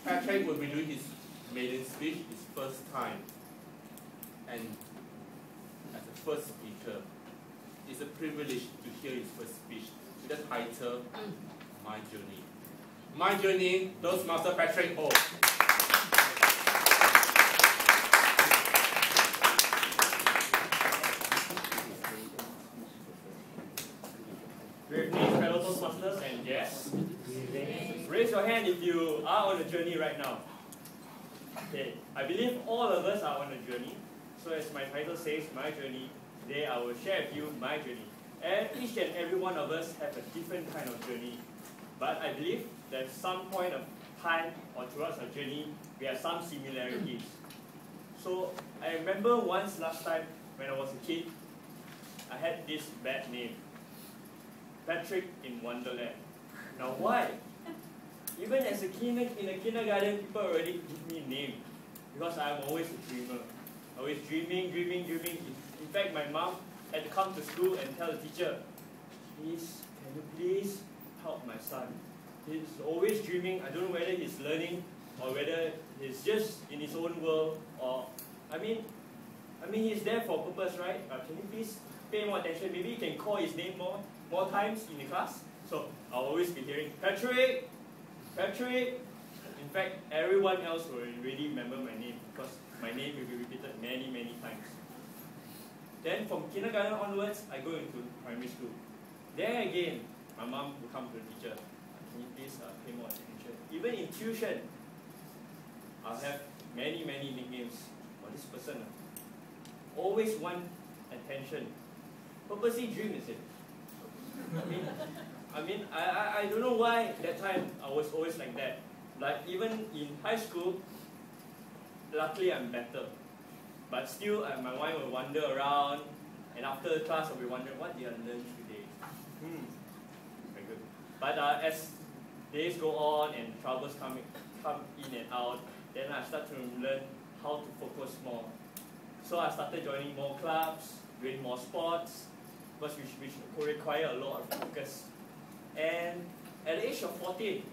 Patrick will be doing his maiden speech, his first time. And as a first speaker, it's a privilege to hear his first speech with the title, My Journey. My Journey, Toastmaster Patrick O. Good evening, fellow Toastmasters and guests. Raise your hand if you are on a journey right now. Okay, I believe all of us are on a journey. So as my title says, My Journey, today I will share with you my journey. And each and every one of us have a different kind of journey. But I believe that at some point of time or throughout our journey, we have some similarities. So I remember once last time when I was a kid, I had this bad name. Patrick in Wonderland. Now why? Even as a kid in a kindergarten, people already give me a name. Because I'm always a dreamer. Always dreaming. In fact, my mom had to come to school and tell the teacher, please, can you please help my son? He's always dreaming. I don't know whether he's learning or whether he's just in his own world or, I mean he's there for a purpose, right? Can you please pay more attention? Maybe you can call his name more times in the class. So I'll always be hearing, Patrick! Patrick! In fact, everyone else will really remember my name because my name will be repeated many times. Then from kindergarten onwards, I go into primary school. There again, my mom will come to the teacher. Can you please pay more attention? Even in tuition, I'll have many nicknames for this person. Always want attention. Purposely dream, is it? I don't know why that time I was always like that. Like even in high school, luckily I'm better. But still, my mind will wander around, and after class I'll be wondering, what did I learn today? Very good. But as days go on and troubles come in and out, then I start to learn how to focus more. So I started joining more clubs, doing more sports, which could require a lot of focus. And at the age of 14,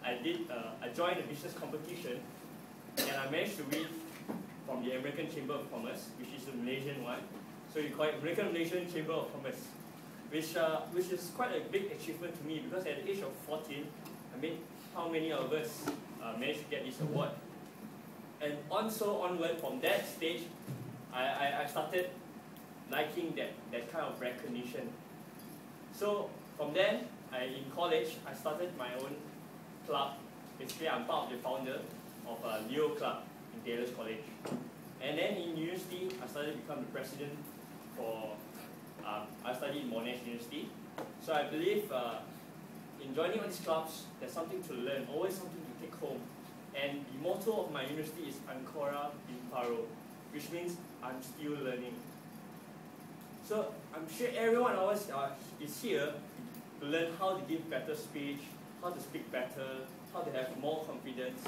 I joined a business competition, and I managed to win from the American Chamber of Commerce, which is the Malaysian one. So you call it American-Malaysian Chamber of Commerce, which is quite a big achievement to me because at the age of 14, how many of us managed to get this award? And onward from that stage, I started liking that kind of recognition. So from then, in college, I started my own club. Basically, I'm part of the founder of a Leo Club in Taylor's College. And then in university, I started to become the president for, I studied in Monash University. So I believe in joining all these clubs, there's something to learn, always something to take home. And the motto of my university is Ancora Imparo, which means I'm still learning. So I'm sure everyone of us is here to learn how to give better speech, how to speak better, how to have more confidence.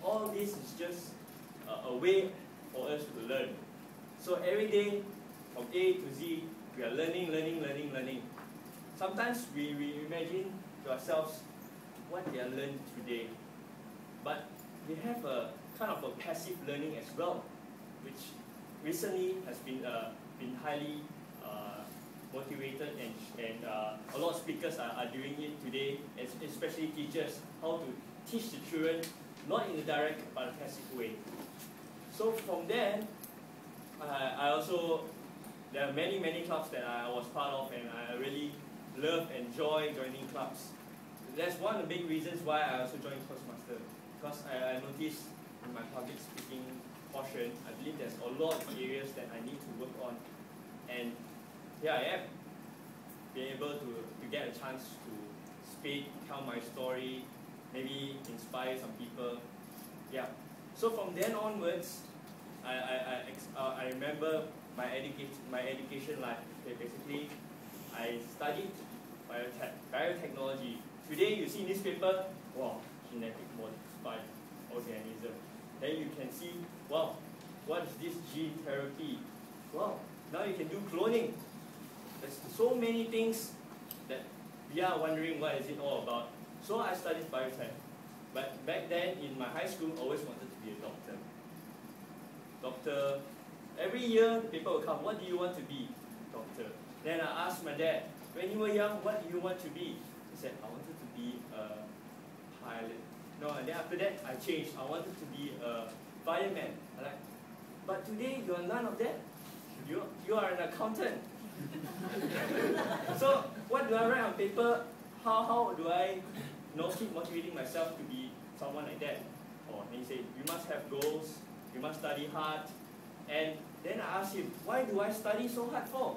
All this is just a way for us to learn. So every day, from A to Z, we are learning. Sometimes we imagine to ourselves what we are learning today. But we have a kind of a passive learning as well, which recently has been highly motivated, and a lot of speakers are doing it today, especially teachers, how to teach the children, not in a direct but a passive way. So from there, there are many clubs that I was part of, and I really love and enjoy joining clubs. That's one of the big reasons why I also joined Toastmasters, because I noticed in my public speaking portion, I believe there's a lot of areas that I need to work on, and here I am, being able to get a chance to speak, tell my story, maybe inspire some people. Yeah. So from then onwards, I remember my education life. Okay, basically, I studied biotechnology. Today you see newspaper, wow, genetic modified organism. Then you can see, wow, what is this gene therapy? Wow, now you can do cloning. There's so many things that we are wondering what is it all about. So I studied biotech. But back then in my high school, I always wanted to be a doctor. Doctor, every year people will come, what do you want to be? Doctor. Then I asked my dad, when you were young, what do you want to be? He said, I wanted to be a pilot. No, and then after that, I changed. I wanted to be a fireman. I'm like, but today you are none of that. You are an accountant. So what do I write on paper? How do I keep motivating myself to be someone like that? Oh, and he said, you must have goals. You must study hard. And then I asked him, why do I study so hard for?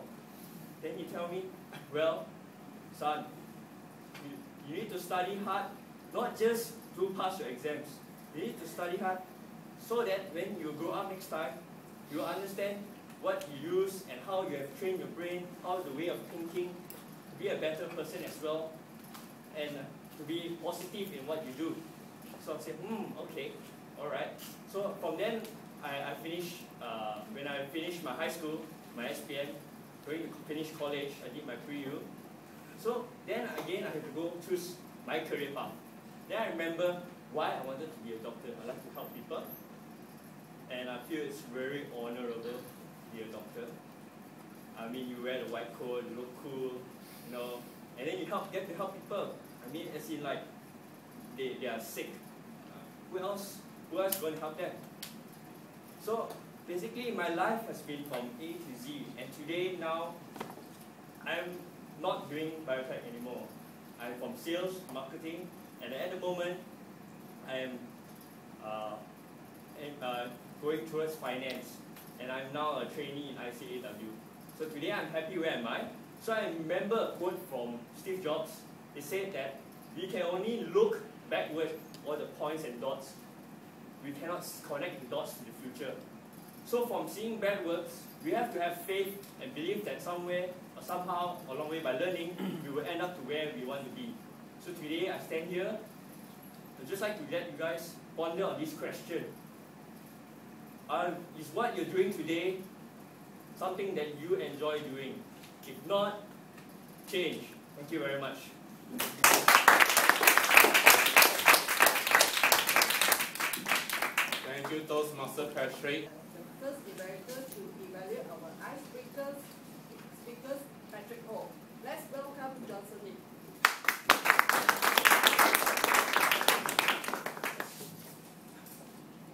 Then he told me, well, son, you need to study hard, not just to pass your exams. You need to study hard so that when you grow up next time, you understand what you use and how you have trained your brain, how the way of thinking, to be a better person as well, and to be positive in what you do. So I said, okay, alright. So from then, I finished, when I finished my high school, my SPM, going to finish college, I did my pre-U. So then again, I had to go choose my career path. Then I remember why I wanted to be a doctor. I like to help people. And I feel it's very honorable to be a doctor. I mean, you wear the white coat, you look cool, you know, and then you get to help people. I mean, as in like, they are sick. Who else is going to help them? So basically, my life has been from A to Z, and today now, I'm not doing biotech anymore. I'm from sales, marketing, and at the moment, I am going towards finance, and I'm now a trainee in ICAW. So today, I'm happy where am I. So I remember a quote from Steve Jobs. He said that we can only look backward all the points and dots. We cannot connect the dots to the future. So from seeing backwards, we have to have faith and believe that somewhere or somehow along the way by learning, we will end up to where we want to be. So today I stand here, I'd just like to let you guys ponder on this question. Is what you're doing today something that you enjoy doing? If not, change. Thank you very much. Thank you, Toastmaster Patrick. The first evaluator to evaluate our icebreakers speakers, Patrick Ho. Let's welcome Johnson Lee.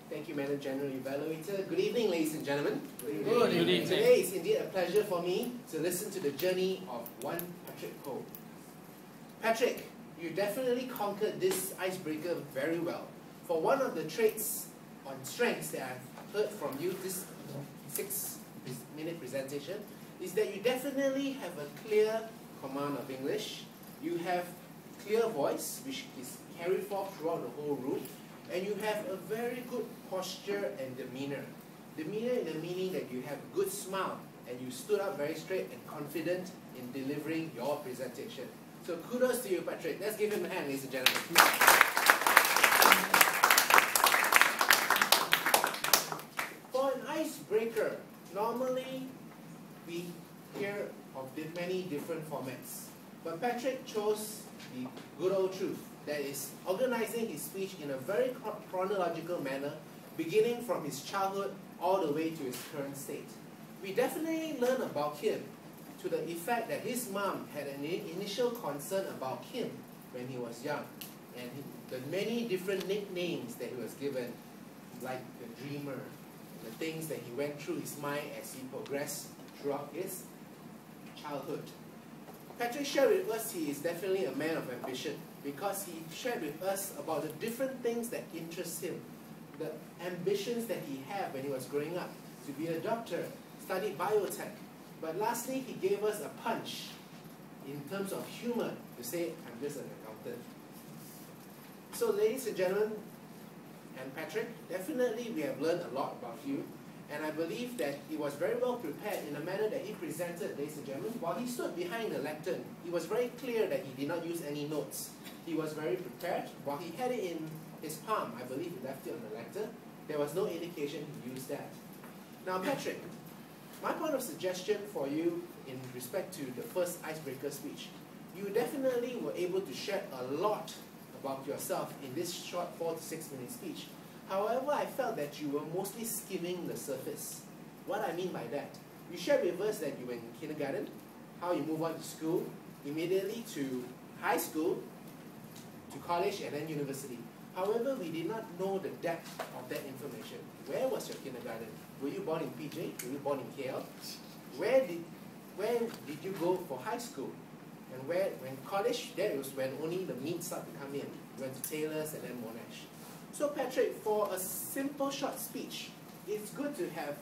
Thank you, Madam General Evaluator. Good evening, ladies and gentlemen. Good evening. Today is indeed a pleasure for me to listen to the journey of one Patrick Ho. Patrick, you definitely conquered this icebreaker very well. For one of the traits on strengths that I've heard from you this 6-minute presentation is that you definitely have a clear command of English. You have clear voice, which is carried forth throughout the whole room, and you have a very good posture and demeanor. Demeanor in the meaning that you have a good smile and you stood up very straight and confident in delivering your presentation. So kudos to you, Patrick. Let's give him a hand, ladies and gentlemen. For an icebreaker, normally we hear of many different formats. But Patrick chose the good old truth. That is organizing his speech in a very chronological manner, beginning from his childhood all the way to his current state. We definitely learn about Kim to the effect that his mom had an initial concern about Kim when he was young, and the many different nicknames that he was given, like the dreamer, the things that he went through his mind as he progressed throughout his childhood. Patrick shared with us he is definitely a man of ambition, because he shared with us about the different things that interest him, the ambitions that he had when he was growing up, to be a doctor, studied biotech. But lastly, he gave us a punch in terms of humor to say, I'm just an accountant. So ladies and gentlemen, and Patrick, definitely we have learned a lot about you, and I believe that he was very well prepared in the manner that he presented, ladies and gentlemen. While he stood behind the lectern, he was very clear that he did not use any notes. He was very prepared. While he had it in his palm, I believe he left it on the lectern, there was no indication he used that. Now Patrick, my point of suggestion for you in respect to the first icebreaker speech, you definitely were able to share a lot about yourself in this short 4 to 6 minute speech. However, I felt that you were mostly skimming the surface. What I mean by that, you shared with us that you were in kindergarten, how you move on to school, immediately to high school, to college, and then university. However, we did not know the depth of that information. Where was your kindergarten? Were you born in PJ? Were you born in KL? Where did you go for high school? And when college, that was when only the meat started to come in. You went to Taylor's and then Monash. So Patrick, for a simple short speech, it's good to have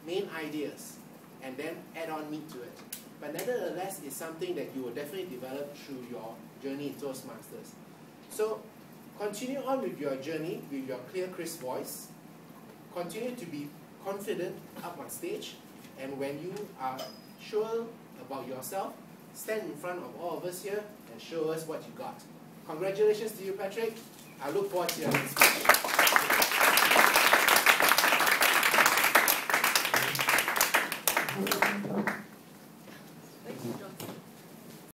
main ideas and then add on meat to it. But nevertheless, it's something that you will definitely develop through your journey in Toastmasters. So continue on with your journey with your clear, crisp voice. Continue to be confident up on stage. And when you are sure about yourself, stand in front of all of us here and show us what you got. Congratulations to you, Patrick. I look forward to your next speech.